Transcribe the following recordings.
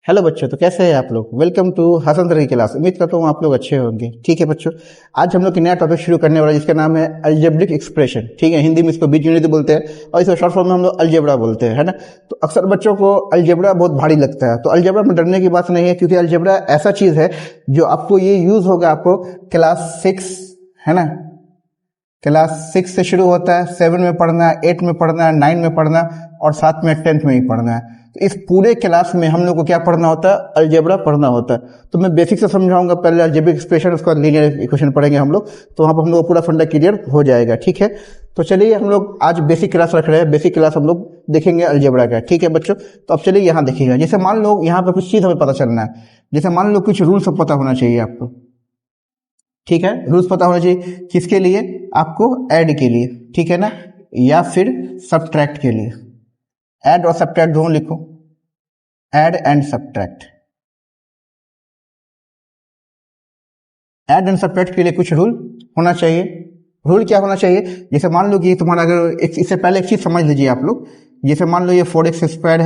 Hello बच्चों, तो कैसे हैं आप लोग। वेलकम टू हसन सर की क्लास। उम्मीद करता हूँ आप लोग अच्छे होंगे। ठीक है बच्चों, आज हम लोग की नया टॉपिक शुरू करने वाला है जिसका नाम है अलजेब्रिक एक्सप्रेशन। ठीक है, हिंदी में इसको बीजगणित बोलते हैं और इसे शॉर्ट फॉर्म में हम लोग अलजेब्रा बोलते हैं, है ना। तो अक्सर बच्चों को अलजेब्रा बहुत भारी लगता है, तो अलजेब्रा में डरने की बात नहीं है, क्योंकि अलजेब्रा ऐसा चीज है जो आपको ये यूज होगा आपको क्लास 6, है ना, क्लास 6 से शुरू होता है, 7 में पढ़ना है, 8 में पढ़ना है, 9 में पढ़ना है और साथ में 10th में ही पढ़ना है। तो इस पूरे क्लास में हम लोग को क्या पढ़ना होता है, अलजेब्रा पढ़ना होता है। तो मैं बेसिक से समझाऊंगा, पहले अलजेब्रिक एक्सप्रेशन, उसके बाद लीनियर इक्वेशन पढ़ेंगे हम लोग, तो वहाँ पर हम लोग पूरा फंडा क्लियर हो जाएगा। ठीक है, तो चलिए हम लोग आज बेसिक क्लास रख रहे हैं, बेसिक क्लास हम लोग देखेंगे अलजेब्रा का। ठीक है बच्चों, तो अब चलिए यहाँ देखिएगा। जैसे मान लो यहाँ पर कुछ चीज़ हमें पता चलना है, जैसे मान लो कुछ रूल सब पता होना चाहिए आपको। ठीक है, रूल्स पता होना चाहिए किसके लिए, आपको ऐड के लिए, ठीक है ना, या फिर सब्ट्रैक्ट के लिए। ऐड और सब्ट्रैक्ट दोनों लिखो, add and subtract. Add and subtract के लिए कुछ रूल होना चाहिए। रूल क्या होना चाहिए, जैसे मान लो कि तुम्हारा अगर इससे पहले एक चीज समझ लीजिए आप लोग। जैसे मान लो ये 4x²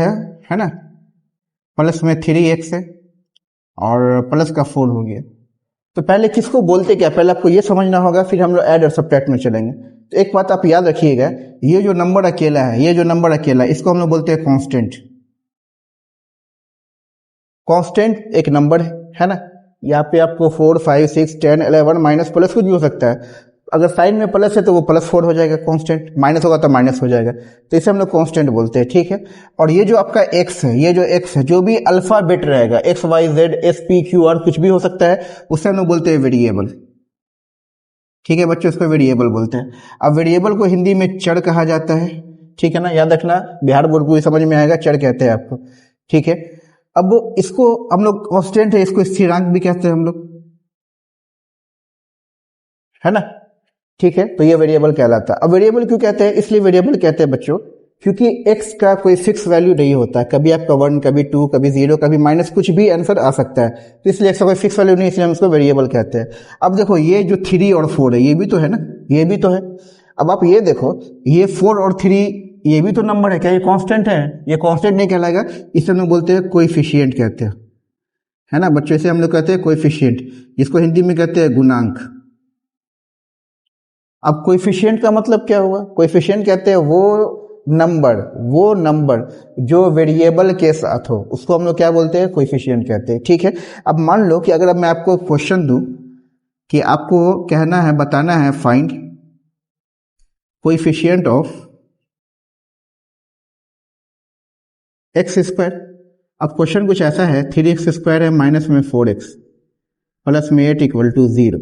है ना, प्लस में 3x है और प्लस का 4 हो गया। तो पहले किसको बोलते क्या, पहले आपको ये समझना होगा, फिर हम लोग ऐड और सब्ट्रैक्ट में चलेंगे। तो एक बात आप याद रखिएगा, ये जो नंबर अकेला है, ये जो नंबर अकेला है, इसको हम लोग बोलते हैं कांस्टेंट। कांस्टेंट एक नंबर है ना। यहाँ पे आपको 4, 5, 6, 10, 11 माइनस प्लस कुछ भी हो सकता है। अगर साइन में प्लस है तो वो +4 हो जाएगा कांस्टेंट, माइनस होगा तो माइनस हो जाएगा। तो इसे हम लोग कांस्टेंट बोलते हैं। ठीक है, और ये जो आपका x है, ये जो x है, जो भी अल्फाबेट रहेगा, x, y, z, s, p, q, r कुछ भी हो सकता है, उसे हम लोग बोलते हैं वेरिएबल। ठीक है बच्चों, इसको वेरिएबल बोलते हैं। अब वेरिएबल को हिंदी में चर कहा जाता है। ठीक है ना, याद रखना, बिहार बोर्ड को समझ में आएगा, चर कहते हैं आपको। ठीक है, अब इसको हम लोग कांस्टेंट है, इसको स्थिरांक भी कहते हैं हम लोग, है ना। ठीक है, तो ये वेरिएबल कहलाता है। अब वेरिएबल क्यों कहते हैं, इसलिए वेरिएबल कहते हैं बच्चों क्योंकि x का कोई फिक्स वैल्यू नहीं होता है। कभी आपका 1, कभी 2, कभी 0, कभी माइनस, कुछ भी आंसर आ सकता है। तो इसलिए x का कोई फिक्स वैल्यू नहीं, इसलिए हम उसको वेरिएबल कहते हैं। अब देखो, ये जो 3 और 4 है, ये भी तो है ना, ये भी तो है। अब आप ये देखो, ये 4 और 3, ये भी तो नंबर है, क्या ये कांस्टेंट है? ये कांस्टेंट नहीं कहलाएगा, इसे हम लोग बोलते हैं कोएफिशिएंट कहते हैं, है ना बच्चों। इसे हम लोग कहते हैं कोएफिशिएंट, जिसको हिंदी में कहते हैं गुणांक। अब कोएफिशिएंट का मतलब क्या हुआ, कोएफिशिएंट कहते हैं वो नंबर जो वेरिएबल के साथ हो, उसको हम लोग क्या बोलते हैं, कोएफिशिएंट कहते हैं। ठीक है, अब मान लो कि अगर अब मैं आपको क्वेश्चन दूं कि आपको कहना है, बताना है, फाइंड कोएफिशिएंट ऑफ x²। अब क्वेश्चन कुछ ऐसा है, 3x² है, माइनस में 4x प्लस में 8 = 0।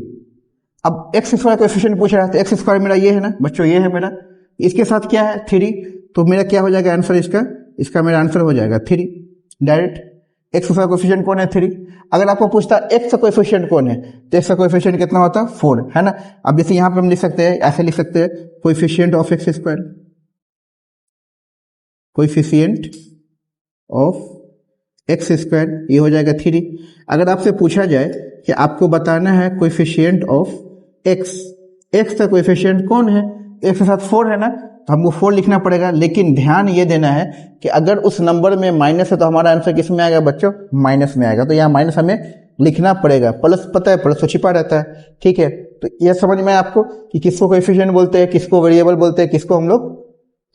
अब x² कोएफिशिएंट पूछ रहा है, तो x² मेरा ये है ना बच्चों, ये है मेरा, इसके साथ क्या है 3, तो मेरा क्या हो जाएगा आंसर, इसका मेरा आंसर हो जाएगा 3 डायरेक्ट। x का कोएफिशिएंट कौन है, 3। अगर आपको पूछता है x का कोएफिशिएंट कौन है, तो x का कोएफिशिएंट कितना होता है, 4, है ना। अब जैसे यहाँ पे हम लिख सकते हैं, ऐसे लिख सकते हैं, coefficient of x², coefficient of x², ये हो जाएगा 3। अगर आपसे पूछा जाए कि आपको बताना है कोएफिशिएंट ऑफ x का कोएफिशिएंट कौन है, x के साथ 4 है ना, तो हमको 4 लिखना पड़ेगा। लेकिन ध्यान ये देना है कि अगर उस नंबर में माइनस है तो हमारा आंसर किस में आएगा बच्चों, माइनस में आएगा। तो यहाँ माइनस हमें लिखना पड़ेगा, प्लस पता है, प्लस तो छिपा रहता है। ठीक है, तो यह समझ में आपको कि किसको कोएफिशिएंट बोलते हैं, किसको वेरिएबल बोलते हैं, किसको हम लोग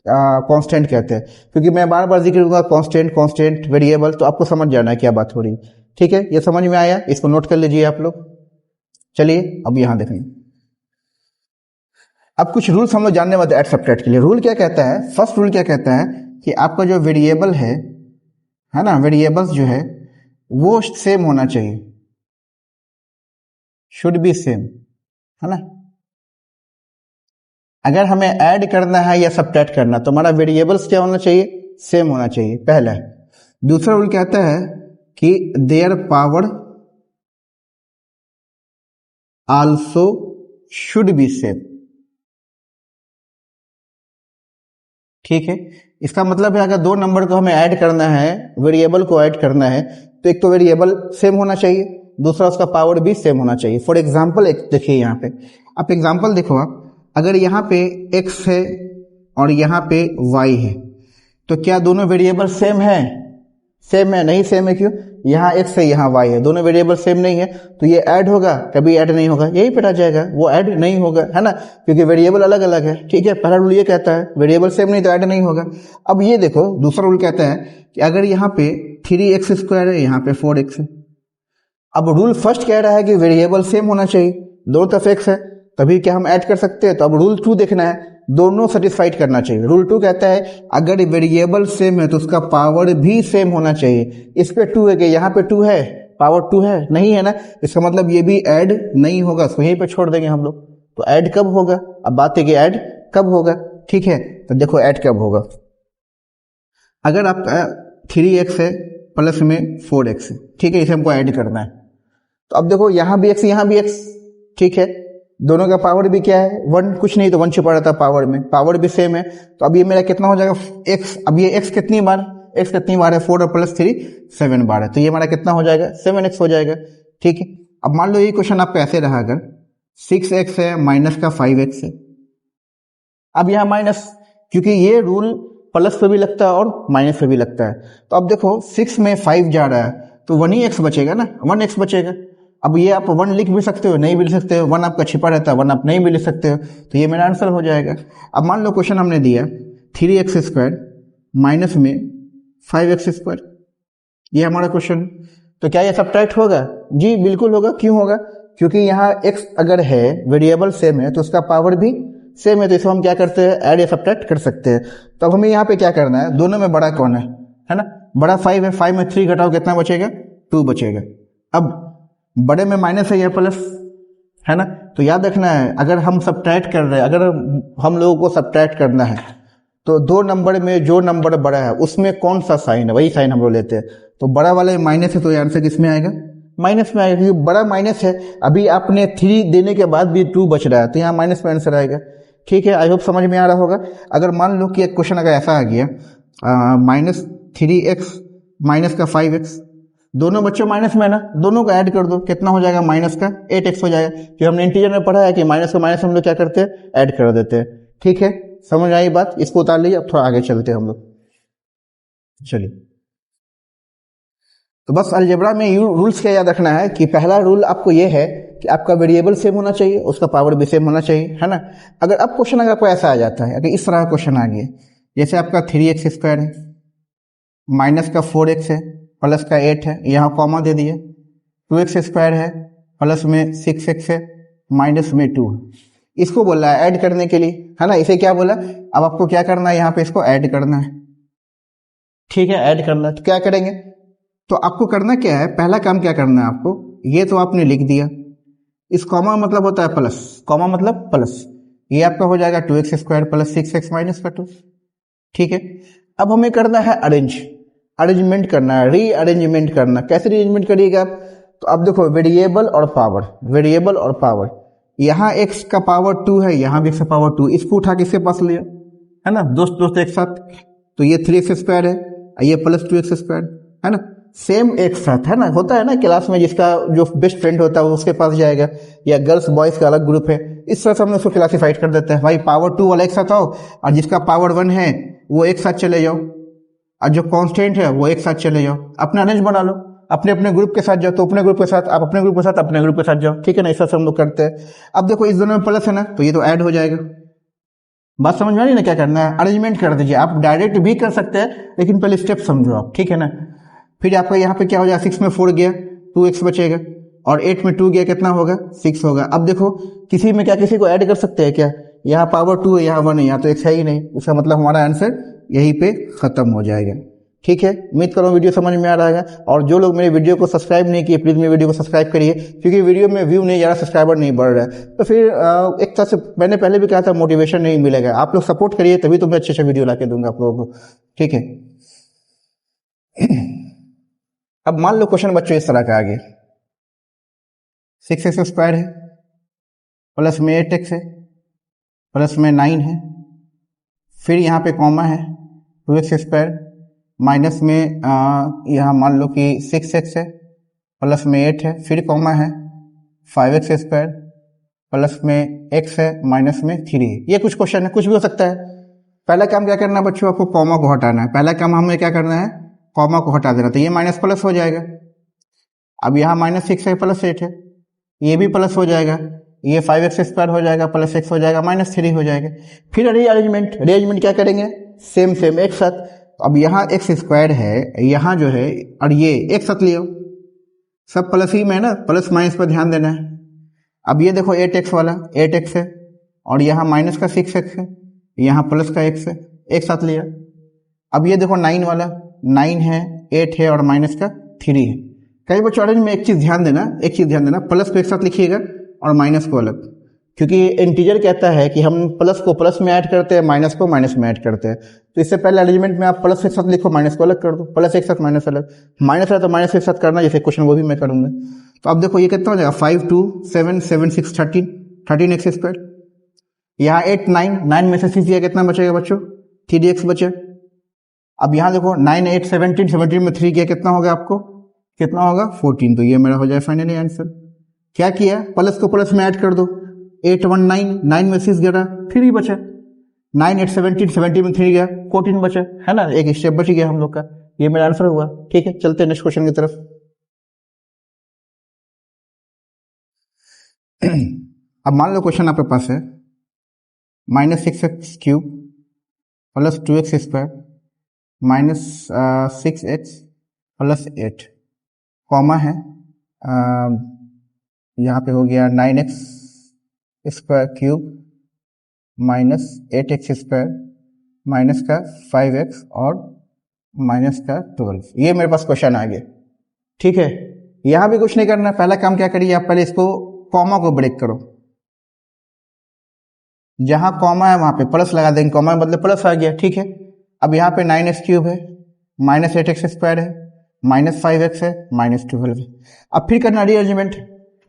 कांस्टेंट कहते हैं। क्योंकि मैं बार बार जिक्र करूंगा कांस्टेंट वेरिएबल, तो आपको समझ जाना है क्या बात हो रही है। ठीक है, ये समझ में आया, इसको नोट कर लीजिए आप लोग। चलिए अब यहां देखें, अब कुछ रूल्स हम लोग जानने वाले ऐड सब्ट्रैक्ट के लिए। रूल क्या कहता है, फर्स्ट रूल क्या कहता है कि आपका जो वेरिएबल है ना, वेरिएबल्स जो है वो सेम होना चाहिए, शुड बी सेम, है ना। अगर हमें ऐड करना है या सब्ट्रैक्ट करना, तो हमारा वेरिएबल्स क्या होना चाहिए, सेम होना चाहिए, पहला है। दूसरा रूल कहता है कि their power also should be same. ठीक है, इसका मतलब है अगर दो नंबर को हमें ऐड करना है, वेरिएबल को ऐड करना है, तो एक तो वेरिएबल सेम होना चाहिए, दूसरा उसका पावर भी सेम होना चाहिए। फॉर एग्जाम्पल एक देखिए, यहाँ पे आप एग्जाम्पल देखो, आप अगर यहाँ पे x है और यहाँ पे y है, तो क्या दोनों वेरिएबल सेम है, सेम है नहीं, सेम है क्यों, यहाँ x है यहाँ y है, दोनों वेरिएबल सेम नहीं है, तो ये ऐड होगा कभी ऐड नहीं होगा, यही पे रह जाएगा, वो ऐड नहीं होगा, है ना, क्योंकि वेरिएबल अलग अलग है। ठीक है, पहला रूल ये कहता है वेरिएबल सेम नहीं तो ऐड नहीं होगा। अब ये देखो दूसरा रूल कहता है कि अगर यहाँ पे 3x² है, यहाँ पे 4x है। अब रूल फर्स्ट कह रहा है कि वेरिएबल सेम होना चाहिए, दोनों तरफ x है, तभी क्या हम ऐड कर सकते हैं। तो अब रूल 2 देखना है, दोनों सेटिस्फाइड करना चाहिए। रूल 2 कहता है अगर वेरिएबल सेम है तो उसका पावर भी सेम होना चाहिए। इस पे 2 है कि यहाँ पे 2 है, पावर 2 है नहीं है ना, इसका मतलब ये भी ऐड नहीं होगा, इसको यहीं पे छोड़ देंगे हम लोग। तो ऐड कब होगा, अब बात है कि ऐड कब होगा। ठीक है, तो देखो ऐड कब होगा, अगर आपका 3x है प्लस में 4x है, ठीक है, इसे हमको ऐड करना है। तो अब देखो यहाँ भी x यहाँ भी x, ठीक है, दोनों का पावर भी क्या है 1, कुछ नहीं तो 1 छुपा रहता पावर में, पावर भी सेम है। तो अब ये मेरा कितना हो जाएगा x, अब ये x कितनी बार है 4 और प्लस 3 7 बार है, तो ये हमारा कितना हो जाएगा 7x हो जाएगा। ठीक है, अब मान लो ये क्वेश्चन आपका ऐसे रहा, अगर 6x है माइनस का 5x है, अब यहाँ माइनस, क्योंकि ये रूल प्लस पे भी लगता है और माइनस पे भी लगता है। तो अब देखो 6 में 5 जा रहा है तो 1 ही x बचेगा ना, 1x बचेगा। अब ये आप 1 लिख भी सकते हो, नहीं भी लिख सकते हो, 1 आपका छिपा रहता है, 1 आप नहीं भी लिख सकते हो, तो ये मेरा आंसर हो जाएगा। अब मान लो क्वेश्चन हमने दिया 3x² माइनस में 5x², ये हमारा क्वेश्चन, तो क्या ये सब्ट्रैक्ट होगा? जी बिल्कुल होगा। क्यों होगा? क्योंकि यहाँ x अगर है वेरिएबल सेम है तो उसका पावर भी सेम है, तो इसको हम क्या करते हैं ऐड या सब्ट्रैक्ट कर सकते हैं। तो अब हमें यहाँ पे क्या करना है, दोनों में बड़ा कौन है ना, बड़ा 5 है, 5 में 3 घटाओ कितना बचेगा 2 बचेगा। अब बड़े में माइनस है या प्लस है ना, तो याद रखना है अगर हम सब्ट्रैक्ट कर रहे हैं, अगर हम लोगों को सब्ट्रैक्ट करना है तो 2 नंबर में जो नंबर बड़ा है उसमें कौन सा साइन है वही साइन हम लोग लेते हैं। तो बड़ा वाले माइनस है तो आंसर किस में आएगा, माइनस में आएगा, क्योंकि बड़ा माइनस है। अभी आपने 3 देने के बाद भी 2 बच रहा है तो यहाँ माइनस में आंसर आएगा। ठीक है, आई होप समझ में आ रहा होगा। अगर मान लो कि एक क्वेश्चन अगर ऐसा आ गया -3x माइनस का 5x, दोनों बच्चों माइनस में है ना, दोनों को ऐड कर दो, कितना हो जाएगा माइनस का 8x हो जाएगा। जो हमने इंटीजर में पढ़ा है कि माइनस का माइनस हम लोग क्या करते हैं ऐड कर देते हैं। ठीक है, समझ आई बात, इसको उतार लीजिए। अब थोड़ा आगे चलते हैं हम लोग, चलिए। तो बस अलजेब्रा में रूल्स क्या याद रखना है कि पहला रूल आपको ये है कि आपका वेरिएबल सेम होना चाहिए, उसका पावर भी सेम होना चाहिए, है ना। अगर अब क्वेश्चन अगर आपको ऐसा आ जाता है, अगर इस तरह का क्वेश्चन आ गया, जैसे आपका 3x² है माइनस का 4x है प्लस का 8 है, यहाँ कॉमा दे दिए, 2x² है प्लस में 6x है माइनस में 2, इसको बोला है ऐड करने के लिए, है ना। इसे क्या बोला, अब आपको क्या करना है, यहाँ पे इसको ऐड करना है। ठीक है, ऐड करना है, तो क्या करेंगे, तो आपको करना क्या है, पहला काम क्या करना है आपको, ये तो आपने लिख दिया, इस कॉमा मतलब होता है प्लस, कॉमा मतलब प्लस, ये आपका हो जाएगा 2x² प्लस 6x माइनस का 2। ठीक है, अब हमें करना है अरेंजमेंट करना है, रीअरेंजमेंट करना। कैसे रीअरेंजमेंट करिएगा आप, तो अब देखो वेरिएबल और पावर, यहाँ x का पावर 2 है, यहाँ भी x का पावर 2, इसको उठा के इसके पास लिया, है ना, दोस्त एक साथ, तो ये 3x² है, ये प्लस 2x², है ना, सेम एक साथ, है ना, होता है ना क्लास में जिसका जो बेस्ट फ्रेंड होता है वो उसके पास जाएगा, या गर्ल्स बॉयज का अलग ग्रुप है, इस तरह से हम उसको क्लासीफाइड कर देते हैं। भाई पावर 2 वाला एक साथ आओ, और जिसका पावर 1 है वो एक साथ चले जाओ, और जो कांस्टेंट है वो एक साथ चले जाओ, अपना अरेंज बना लो, अपने अपने ग्रुप के साथ जाओ, तो अपने ग्रुप के साथ, आप अपने ग्रुप के साथ अपने ग्रुप के साथ जाओ। ठीक है ना, इस तरह से हम लोग करते हैं। अब देखो इस दोनों में प्लस है ना, तो ये तो ऐड हो जाएगा। बात समझ में आ रही ना, क्या करना है, अरेंजमेंट कर दीजिए। आप डायरेक्ट भी कर सकते हैं, लेकिन पहले स्टेप समझो आप, ठीक है ना। फिर आपका यहाँ पे क्या हो जाएगा, 6 में 4 गया 2x बचेगा, और 8 में 2 गया कितना होगा 6 होगा। अब देखो किसी में क्या किसी को ऐड कर सकते हैं क्या, यहाँ पावर 2 है, यहाँ 1 है, यहाँ तो x है ही नहीं, इसका मतलब हमारा आंसर यहीं पे खत्म हो जाएगा। ठीक है, उम्मीद करो वीडियो समझ में आ रहा है। और जो लोग मेरे वीडियो को सब्सक्राइब नहीं किए, प्लीज मेरे वीडियो को सब्सक्राइब करिए, क्योंकि वीडियो में व्यू नहीं जा रहा, सब्सक्राइबर नहीं बढ़ रहा है, तो फिर एक तरह से मैंने पहले भी कहा था मोटिवेशन नहीं मिलेगा। आप लोग सपोर्ट करिए, तभी तो मैं अच्छे वीडियो ला के दूंगा आप लोगों को। ठीक है, अब मान लो क्वेश्चन बच्चों इस तरह का आ गया, 6x² है प्लस में 8x है प्लस में 9 है, फिर यहाँ पे कॉमा है 2x² माइनस में यहाँ मान लो कि 6x है प्लस में 8 है, फिर कॉमा है 5x² प्लस में x है माइनस में 3 है। ये कुछ क्वेश्चन है, कुछ भी हो सकता है। पहला काम क्या करना है बच्चों, आपको कॉमा को हटाना है। पहला काम हमें क्या करना है, कॉमा को हटा देना, तो ये माइनस प्लस हो जाएगा। अब यहाँ -6 है प्लस 8 है, ये भी प्लस हो जाएगा, ये 5x² हो जाएगा, प्लस x हो जाएगा, -3 हो जाएगा। फिर रीअरेंजमेंट क्या करेंगे, सेम एक साथ। अब यहाँ x² है, यहाँ जो है, और ये एक साथ लियो, सब प्लस ही में है ना, प्लस माइनस पर ध्यान देना है। अब ये देखो 8x वाला 8x है, और यहाँ माइनस का 6x है, यहाँ प्लस का x है, एक साथ लिया। अब ये देखो 9 वाला 9 है, 8 है और माइनस का 3 है। कई बच्चों अरेंज में एक चीज ध्यान देना, प्लस को एक साथ लिखिएगा और माइनस को अलग, क्योंकि इंटीजर कहता है कि हम प्लस को प्लस में ऐड करते हैं, माइनस को माइनस में ऐड करते हैं। तो इससे पहले अरेंजमेंट में आप प्लस एक साथ लिखो, माइनस को अलग कर दो, प्लस एक साथ माइनस अलग, माइनस है तो माइनस एक साथ करना, जैसे क्वेश्चन वो भी मैं करूंगा। तो अब देखो ये कितना हो जाएगा, 5 2 7 7 6 13 x²। यहाँ 8 9 में से 6 दिया, कितना बचेगा बच्चों, 3x बचे। अब यहाँ देखो 9 8 17 में 3 किया, कितना होगा आपको, कितना होगा 14। तो ये मेरा हो जाए फाइनली आंसर। क्या किया, प्लस को प्लस में ऐड कर दो, 8 1 9 में 6 गया, 3 बचा। 9 8 17 में 3 गया, 14 बचा, है ना, एक स्टेप बच गया हम लोग का। ये मेरा आंसर हुआ। ठीक है, चलते हैं नेक्स्ट क्वेश्चन की तरफ। अब मान लो क्वेश्चन आपके पास है -6x³ plus 2x² -6x plus 8, comma है, यहाँ पे हो गया 9x² माइनस 8x² माइनस का 5x और माइनस का 12। ये मेरे पास क्वेश्चन आ गया। ठीक है, यहां भी कुछ नहीं करना, पहला काम क्या करिए आप, पहले इसको कॉमा को ब्रेक करो। जहां कॉमा है वहां पे प्लस लगा देंगे, कॉमा के बदले प्लस आ गया। ठीक है, अब यहाँ पे 9x³ है, -8x² है, -5x है, -12 है। अब फिर करना रीअरेंजमेंट,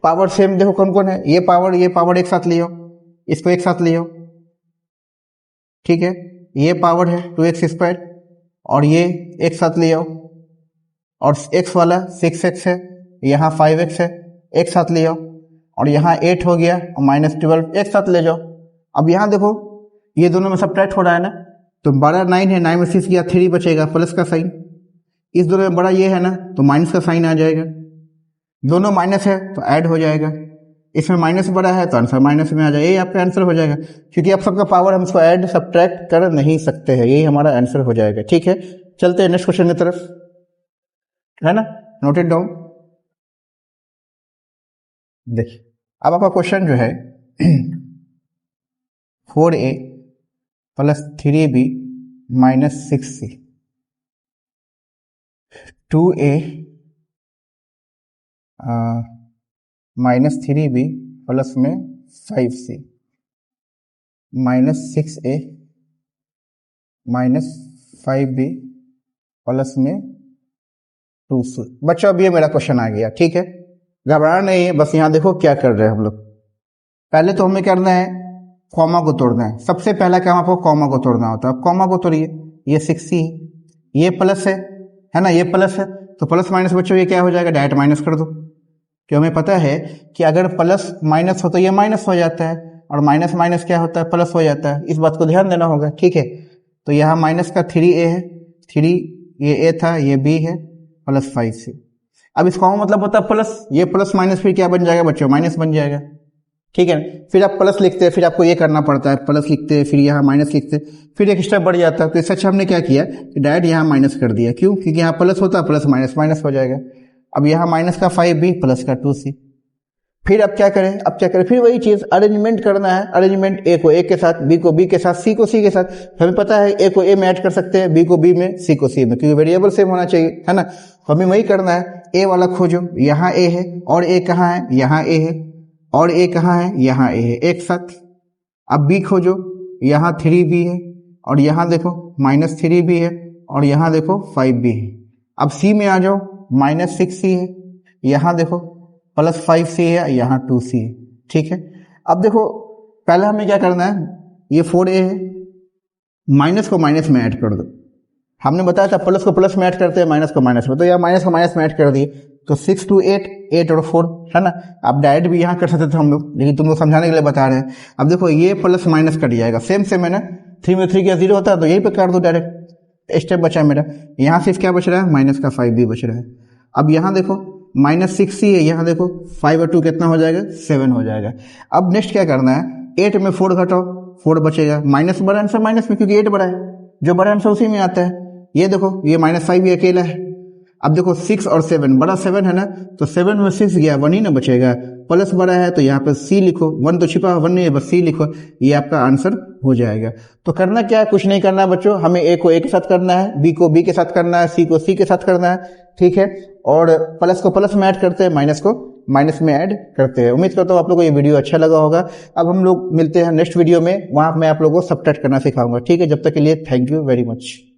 पावर सेम देखो कौन कौन है, ये पावर एक साथ लियो, इसको एक साथ लियो। ठीक है, ये पावर है 2x² और ये एक साथ ले आओ, और x वाला 6x है, यहाँ 5x है, एक साथ ले आओ, और यहाँ 8 हो गया और -12 एक साथ ले जाओ। अब यहाँ देखो ये दोनों में सब्ट्रैक्ट हो रहा है ना, तो बड़ा 9 है, 9 में 6 गया, 3 बचेगा, प्लस का साइन। इस दोनों में बड़ा ये है ना, तो माइनस का साइन आ जाएगा। दोनों माइनस है तो ऐड हो जाएगा, इसमें माइनस बड़ा है तो आंसर माइनस में आ जाएगा। ये आपका आंसर हो जाएगा, क्योंकि अब सबका पावर हम इसको ऐड सब्ट्रैक्ट कर नहीं सकते हैं, यही हमारा आंसर हो जाएगा। ठीक है, चलते हैं नेक्स्ट क्वेश्चन की तरफ, है ना, नोटेड डाउन। देखिए अब आपका क्वेश्चन जो है 4a plus 3b minus 6c, 2a -3b plus में 5c -6a -5b प्लस में 2c। बच्चों अब ये मेरा क्वेश्चन आ गया। ठीक है, घबराना नहीं है, बस यहाँ देखो क्या कर रहे हैं हम लोग। पहले तो हमें करना है कॉमा को तोड़ना है, सबसे पहला काम आपको कॉमा को तोड़ना होता है। कॉमा को तोड़िए, ये 6c, ये प्लस है ना, ये प्लस है, तो प्लस माइनस बच्चों ये क्या हो जाएगा, डायरेक्ट माइनस कर दो। कि हमें पता है कि अगर प्लस माइनस हो तो ये माइनस हो जाता है, और माइनस माइनस क्या होता है, प्लस हो जाता है। इस बात को ध्यान देना होगा। ठीक है, तो यहाँ माइनस का 3a है, 3 ये a था, ये b है, प्लस 5c। अब इसका मतलब होता है प्लस, ये प्लस माइनस फिर क्या बन जाएगा बच्चों, माइनस बन जाएगा। ठीक है, फिर आप प्लस लिखते हैं, फिर आपको ये करना पड़ता है, प्लस लिखते हैं, फिर यहाँ माइनस लिखते हैं, फिर एक स्टेप बढ़ जाता है। तो इससे अच्छा हमने क्या किया कि डायरेक्ट यहाँ माइनस कर दिया। क्यों, क्योंकि यहाँ प्लस होता है, प्लस माइनस माइनस हो जाएगा। अब यहाँ माइनस का 5b प्लस का 2c। फिर अब क्या करें, फिर वही चीज अरेंजमेंट करना है। अरेंजमेंट ए को ए के साथ, बी को बी के साथ, सी को सी के साथ। हमें पता है ए को ए में ऐड कर सकते हैं, बी को बी में, सी को सी में, क्योंकि वेरिएबल सेम होना चाहिए, है ना। हमें वही करना है। ए वाला खोजो, यहाँ ए है, और ए कहाँ है, यहाँ ए है, और ए कहाँ है, यहाँ ए है, एक साथ। अब बी खोजो, यहाँ 3b है, और यहाँ देखो -3b है, और यहाँ देखो 5b है। अब सी में आ जाओ, -6c है, यहाँ देखो +5c है, यहाँ 2c है। ठीक है, अब देखो पहले हमें क्या करना है, ये 4a है, माइनस को माइनस में ऐड कर दो। हमने बताया था प्लस को प्लस में ऐड करते हैं, माइनस को माइनस में, तो यहाँ माइनस को माइनस में ऐड कर दिए, तो 6 2 8 8 और 4, है ना। आप डायरेक्ट भी यहाँ कर सकते थे हम लोग, लेकिन तुमको समझाने के लिए बता रहे हैं। अब देखो ये प्लस माइनस कट जाएगा, सेम सेम है ना, 3 में 3 का 0 होता है, तो यहीं पे कर दो डायरेक्ट। स्टेप बचा मेरा। यहाँ सिर्फ क्या बच रहा है, माइनस का 5b बच रहा है। अब यहाँ देखो -6c है, यहाँ देखो 5 और 2 कितना हो जाएगा, 7 हो जाएगा। अब नेक्स्ट क्या करना है, 8 में 4 घटाओ, 4 बचेगा, माइनस बड़ा आंसर माइनस में, क्योंकि 8 बड़ा है, जो बड़ा आंसर उसी में आता है। ये देखो ये -5 ये अकेला है। अब देखो 6 और 7, बड़ा 7 है ना, तो 7 में 6 गया, 1 ही ना बचेगा, प्लस बड़ा है तो यहाँ पर c लिखो, 1 तो छिपा 1 नहीं है, बस c लिखो, ये आपका आंसर हो जाएगा। तो करना क्या है, कुछ नहीं करना है बच्चों, हमें a को a के साथ करना है, b को b के साथ करना है, c को c के साथ करना है, ठीक है। और प्लस को प्लस में ऐड करते हैं, माइनस को माइनस में ऐड करते हैं। उम्मीद करता हूँ आप लोगों को ये वीडियो अच्छा लगा होगा। अब हम लोग मिलते हैं नेक्स्ट वीडियो में, वहां मैं आप लोगों को सबट्रैक्ट करना सिखाऊंगा, ठीक है। जब तक के लिए थैंक यू वेरी मच।